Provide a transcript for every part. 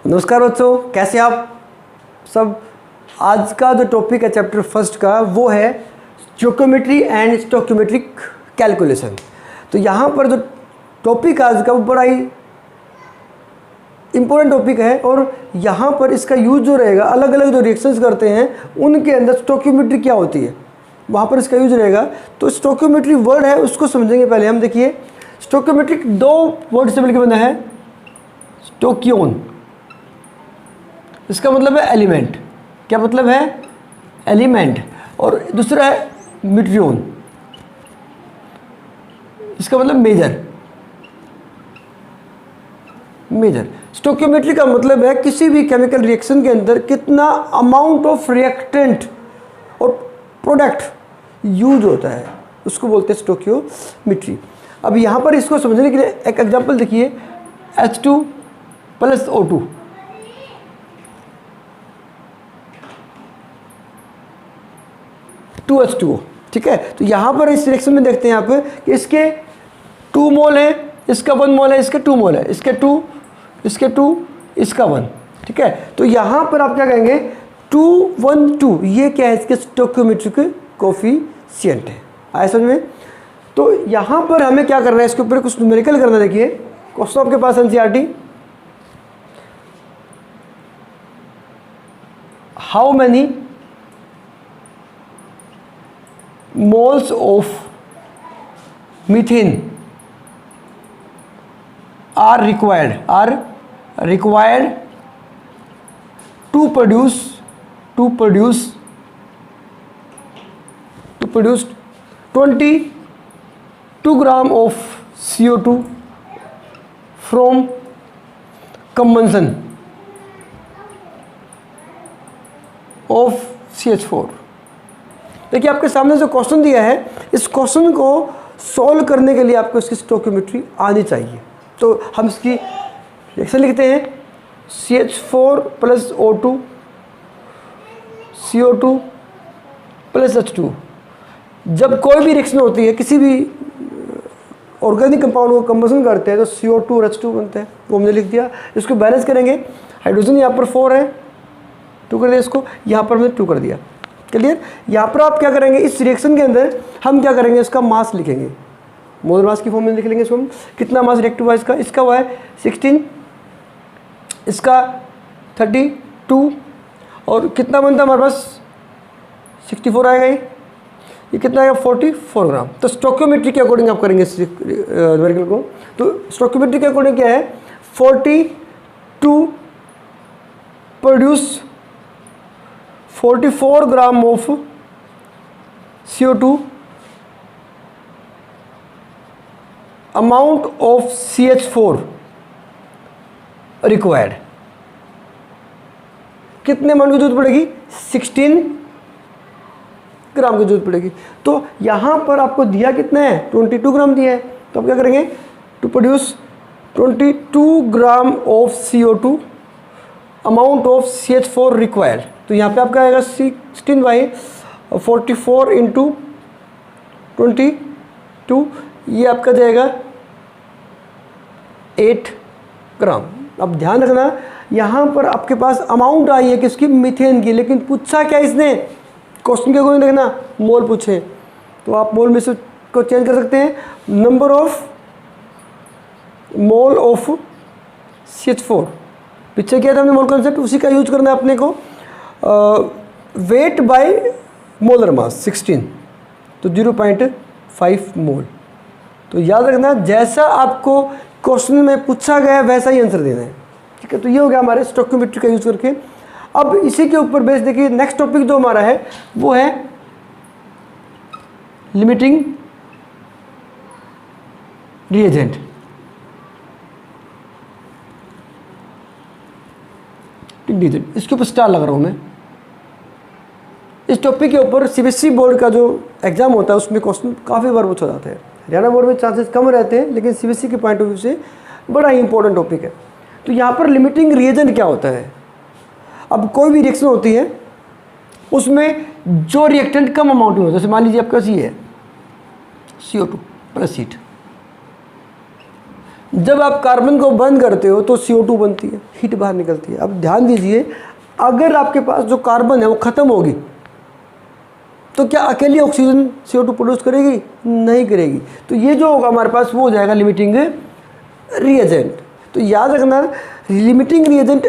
नमस्कार बच्चों, कैसे आप सब। आज का जो टॉपिक है चैप्टर फर्स्ट का वो है स्टोइकियोमेट्री एंड स्टोइकियोमेट्रिक कैलकुलेशन। तो यहाँ पर जो टॉपिक आज का वो बड़ा ही इम्पोर्टेंट टॉपिक है और यहाँ पर इसका यूज जो रहेगा, अलग अलग जो रिएक्शंस करते हैं उनके अंदर स्टोइकियोमेट्री क्या होती है वहाँ पर इसका यूज रहेगा। तो स्टोइकियोमेट्री वर्ड है उसको समझेंगे। पहले हम देखिए स्टोइकियोमेट्रिक दो वर्ड से मिलकर बना है। स्टोकियोन, इसका मतलब है एलिमेंट। क्या मतलब है? एलिमेंट। और दूसरा है मीट्रियोन, इसका मतलब मेजर। मेजर स्टोइकियोमेट्री का मतलब है किसी भी केमिकल रिएक्शन के अंदर कितना अमाउंट ऑफ रिएक्टेंट और प्रोडक्ट यूज होता है, उसको बोलते हैं स्टोइकियोमेट्री। अब यहाँ पर इसको समझने के लिए एक एग्जांपल देखिए, H2 + O2। H2O, ठीक है। तो यहाँ पर इस रिएक्शन में देखते हैं यहाँ पे कि इसके 2 मोल है, इसका 1 मोल है, इसके 2 मोल है, इसके 2, इसके 2, इसका 1, ठीक है। तो यहाँ पर आप क्या कहेंगे 2, 1, 2, ये क्या है? इसके स्टोइकियोमेट्रिक कोफिशिएंट है। आया समझ में? तो यहाँ पर हमें क्या करना है, इसके ऊपर कुछ न्यूमेरिकल करना। देखिए क्वेश्चन आपके पास NCERT, how many moles of methane are required to produce 22 gram of CO2 from combustion of CH4। देखिए आपके सामने जो क्वेश्चन दिया है, इस क्वेश्चन को सॉल्व करने के लिए आपको इसकी स्टोइकियोमेट्री आनी चाहिए। तो हम इसकी रिएक्शन लिखते हैं CH4 + O2 CO2 + H2। जब कोई भी रिएक्शन होती है, किसी भी ऑर्गेनिक कंपाउंड को कंबशन करते हैं तो CO2 और H2 बनते हैं। वो हमने लिख दिया। इसको बैलेंस करेंगे, हाइड्रोजन यहाँ पर 4 है, 2 कर दिया, इसको यहाँ पर हमने 2 कर दिया। क्लियर? यहाँ पर आप क्या करेंगे, इस रिएक्शन के अंदर हम क्या करेंगे, इसका मास लिखेंगे, मोलर मास की फॉर्म में लिख लेंगे इसको हम। कितना मास रिएक्टिव हुआ इसका हुआ है 16, इसका 32, और कितना बनता है हमारे पास 64 आएगा। ये कितना आएगा 44 ग्राम। तो स्टोइकियोमेट्री के अकॉर्डिंग आप करेंगे इस न्यूमेरिकल को। तो स्टोइकियोमेट्री के अकॉर्डिंग क्या है, 42 produce 44 gram of CO2, amount of CH4 required. कितने अमाउंट की जरूरत पड़ेगी? 16 ग्राम की जरूरत पड़ेगी। तो यहां पर आपको दिया कितना है, 22 ग्राम दिया है। तो आप क्या करेंगे, to produce 22 gram of CO2, amount of CH4 required. तो यहाँ पे आपका आएगा 16/44 × 22, ये आपका जाएगा 8 ग्राम। अब ध्यान रखना, यहाँ पर आपके पास अमाउंट आई है किसकी, मीथेन की, लेकिन पूछा क्या इसने, क्वेश्चन के अकॉर्डिंग देखना, मोल पूछे तो आप मोल में से को चेंज कर सकते हैं। Number of mole of CH4, पीछे किया था हमने मोल कॉन्सेप्ट, उसी का यूज करना है अपने को। वेट बाय मोलर मास 16, तो 0.5 मोल। तो याद रखना, जैसा आपको क्वेश्चन में पूछा गया वैसा ही आंसर देना है, ठीक है। तो ये हो गया हमारे स्टोइकियोमेट्री का यूज करके। अब इसी के ऊपर बेस देखिए, नेक्स्ट टॉपिक जो हमारा है वो है लिमिटिंग रिएजेंट। इसके ऊपर स्टार लग रहा हूँ मैं। इस टॉपिक के ऊपर CBSE बोर्ड का जो एग्जाम होता है उसमें क्वेश्चन काफ़ी बार पूछा जाता है। हरियाणा बोर्ड में चांसेस कम रहते हैं, लेकिन CBSE के पॉइंट ऑफ व्यू से बड़ा ही इंपॉर्टेंट टॉपिक है। तो यहाँ पर लिमिटिंग रिएजेंट क्या होता है। अब कोई भी रिएक्शन होती है उसमें जो रिएक्टेंट कम अमाउंट में होता है, जैसे मान लीजिए आपका ये है CO2 + हीट, जब आप कार्बन को बंद करते हो तो CO2 बनती है, हीट बाहर निकलती है। अब ध्यान दीजिए, अगर आपके पास जो कार्बन है वो ख़त्म होगी तो क्या अकेली ऑक्सीजन CO2 प्रोड्यूस करेगी? नहीं करेगी। तो ये जो होगा हमारे पास वो हो जाएगा लिमिटिंग रिएजेंट। तो याद रखना, limiting reagent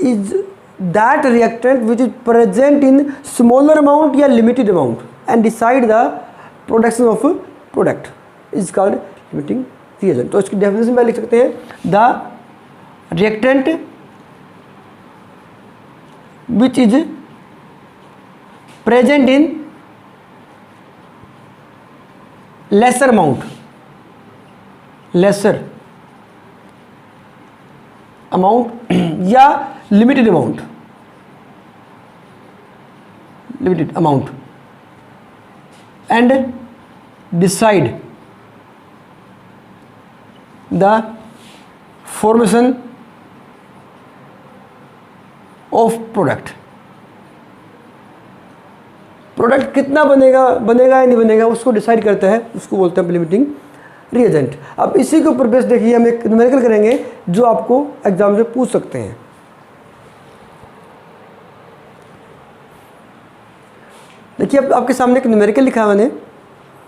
is that reactant which is present in smaller amount या limited amount and decide the production of product is called limiting reagent. तो इसकी डेफिनेशन में लिख सकते हैं, the reactant which is present in lesser amount या limited amount and decide the formation of product। Product कितना बनेगा या नहीं बनेगा उसको डिसाइड करता है, उसको बोलते हैं लिमिटिंग रिएजेंट। अब इसी के ऊपर बेस देखिए हम एक न्यूमेरिकल करेंगे जो आपको एग्जाम से पूछ सकते हैं। देखिए अब आपके सामने एक न्यूमेरिकल लिखा है मैंने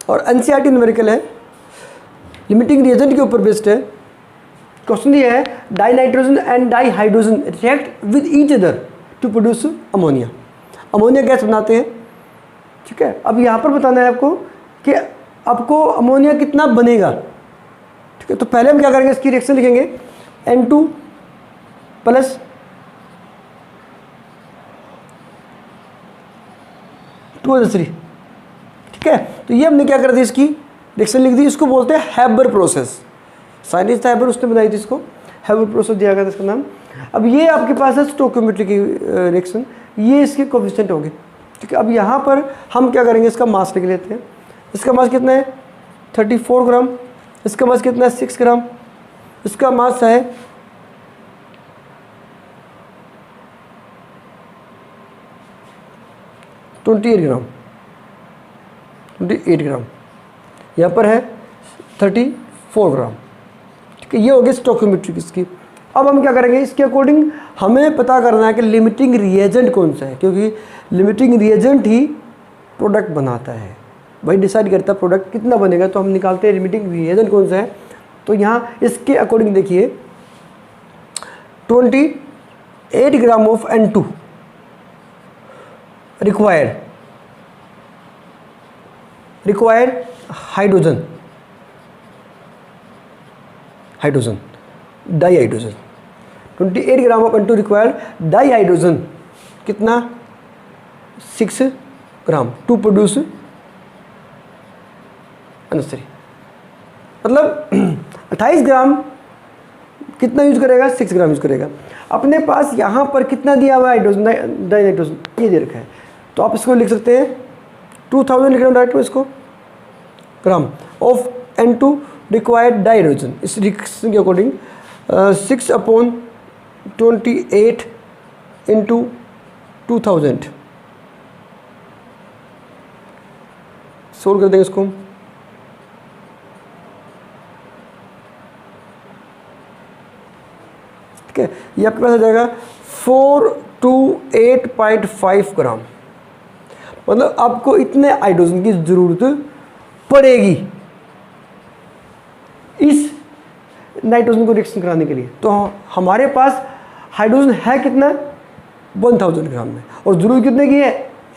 और NCERT न्यूमेरिकल है, लिमिटिंग रिएजेंट के ऊपर बेस्ड है। क्वेश्चन ये है, dinitrogen and dihydrogen react with each other to produce ammonia. Ammonia gas बनाते हैं, ठीक है। अब यहाँ पर बताना है आपको कि आपको अमोनिया कितना बनेगा, ठीक है। तो पहले हम क्या करेंगे, इसकी रिएक्शन लिखेंगे N2 प्लस (2H3), ठीक है। तो ये हमने क्या कर दी, इसकी रिएक्शन लिख दी। इसको बोलते हैं हैबर प्रोसेस। साइंटिस्ट हैबर, उसने बनाई थी इसको, हैबर प्रोसेस दिया गया था इसका नाम। अब ये आपके पास है स्टोइकियोमेट्री की रिएक्शन, ये इसके कोफिशिएंट होंगे, ठीक है। अब यहाँ पर हम क्या करेंगे, इसका मास लिख लेते हैं। इसका मास कितना है 34 ग्राम, इसका मास कितना है 6 ग्राम, इसका मास है 28 ग्राम, 28 ग्राम, यहाँ पर है 34 ग्राम, ठीक है। ये हो गई स्टोइकियोमेट्री इसकी। अब हम क्या करेंगे, इसके अकॉर्डिंग हमें पता करना है कि लिमिटिंग रिएजेंट कौन सा है, क्योंकि लिमिटिंग रिएजेंट ही प्रोडक्ट बनाता है, वही डिसाइड करता है प्रोडक्ट कितना बनेगा। तो हम निकालते हैं लिमिटिंग रिएजेंट कौन सा है। तो यहाँ इसके अकॉर्डिंग देखिए 28 gram of N2 required hydrogen di hydrogen, 28 gram of N2 required di hydrogen कितना 6 ग्राम टू प्रोड्यूस NH3। मतलब 28 ग्राम कितना यूज करेगा, 6 ग्राम यूज करेगा। अपने पास यहाँ पर कितना दिया हुआ है हाइड्रोजन डाई नाइट्रोजन, ये दे रखा है। तो आप इसको लिख सकते हैं 2000 लिख रहे हो डायरेक्ट इसको, gram of N2 required di hydrogen. इस रिएक्शन के अकॉर्डिंग 6/28 इंटू 2000 सोल्व कर देंगे इसको। ठीक है, ये आपके पास आ जाएगा 428.5 ग्राम। मतलब आपको इतने हाइड्रोजन की जरूरत पड़ेगी इस नाइट्रोजन को रिएक्शन कराने के लिए। तो हमारे पास हाइड्रोजन है कितना, 1000 ग्राम में, और जरूरत कितने की है,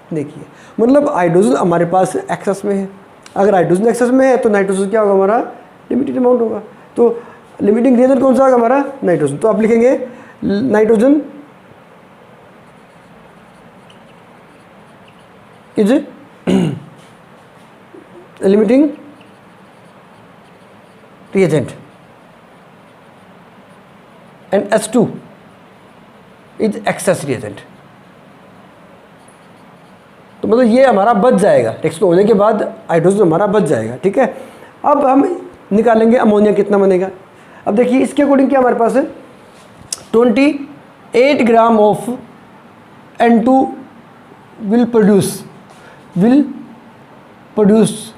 इतने की है। मतलब हाइड्रोजन हमारे पास एक्सेस में है। अगर हाइड्रोजन एक्सेस में है तो नाइट्रोजन क्या होगा, हमारा लिमिटेड अमाउंट होगा। तो लिमिटिंग रिएजेंट कौन सा होगा, हमारा नाइट्रोजन। तो आप लिखेंगे nitrogen is limiting reagent and H2 is access reagent. तो मतलब ये हमारा बच जाएगा, रिएक्शन होने के बाद हाइड्रोजन हमारा बच जाएगा। ठीक है, अब हम निकालेंगे अमोनिया कितना बनेगा। अब देखिए इसके अकॉर्डिंग क्या हमारे पास है, 28 gram of N2 will produce 28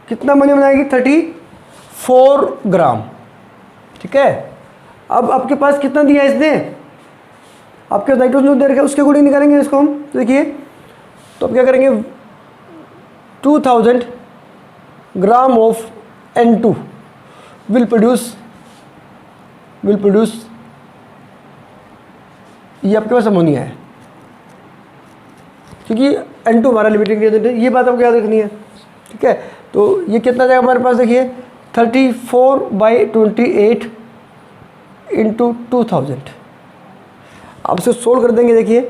कितना अमोनिया बनाएगी? 34 ग्राम। ठीक है, अब आपके पास कितना दिया है इसने? आपके पास नाइट्रोजन दे रखा है, उसके अकॉर्डिंग निकालेंगे इसको हम। तो देखिए, तो अब क्या करेंगे, 2000 gram of N2 will produce ये आपके पास अमोनिया है, क्योंकि N2 हमारा लिमिटिंग एजेंट है, ये बात आपको याद रखनी है। ठीक है, तो ये कितना जाएगा हमारे पास? देखिए 34/28 इंटू 2000। आप इसे सोल्व कर देंगे। देखिए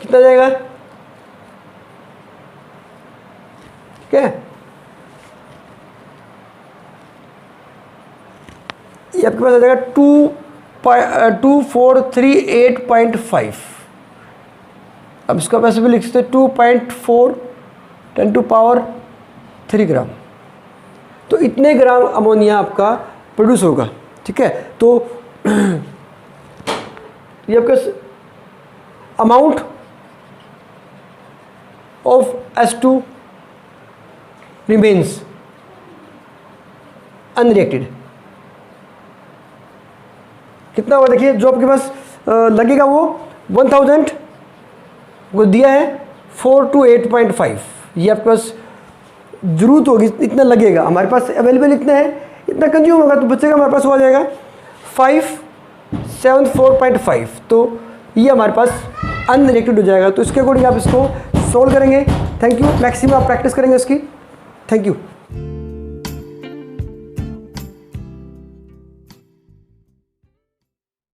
कितना जाएगा? ठीक है, ये आपके पास आ जाएगा 2438.5। अब इसका पैसे भी लिख सकते हैं 2.4 × 10⁻³ ग्राम। तो इतने ग्राम अमोनिया आपका प्रोड्यूस होगा। ठीक है, तो ये आपका amount of H2 remains unreacted कितना होगा? देखिए, जो आपके पास लगेगा वो 1000 को दिया है 4 to 8.5, ये आपके पास जरूरत होगी, इतना लगेगा। हमारे पास अवेलेबल इतना है, इतना कंज्यूम होगा, तो बचेगा हमारे पास हो जाएगा 574.5। तो ये हमारे पास अनरिएक्टेड हो जाएगा। तो इसके अकॉर्डिंग आप इसको सोल्व करेंगे। Thank you. मैक्सिमम आप प्रैक्टिस करेंगे इसकी। Thank you.